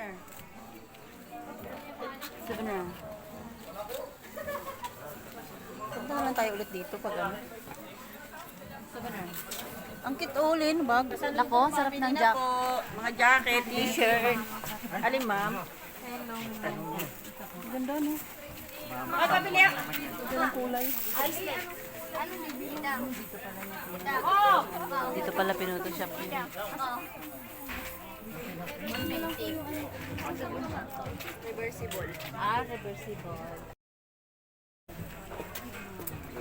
Souvenir. Souvenir. Punta na lang tayo ulit dito pag ano. Souvenir. Ang cute ulin, bag. Nako, sarap ng jacket. Mga jacket, t-shirt. Alin, ma'am? Hello. Ganda, no? Ay, pabili ako. Ito ang kulay. Dito pala pinutoshop niya. Reversible. Ah, reversible.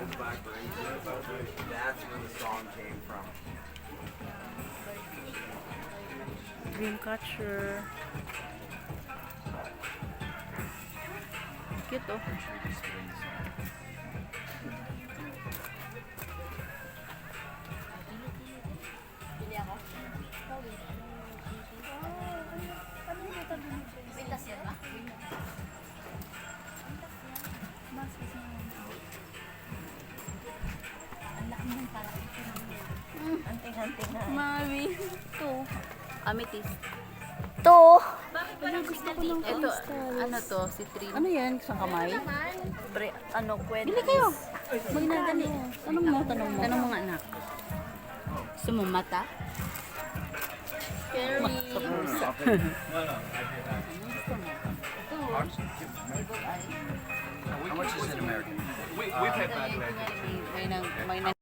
That's where the song came from. Dreamcatcher. Cute, oh. Anting-anting na. Mami. Ito. Amethyst. To. Gusto ko ng ito. Ano to? Citrine. Ano yan? Isang kamay? Pre, ano? Pwede. Bili kayo. Magnagali. Tanong mo. Tanong mo. Tanong mo nga, anak. Gusto mo mata? Scary. Mata pusa. How much is it American? We pay by the way. May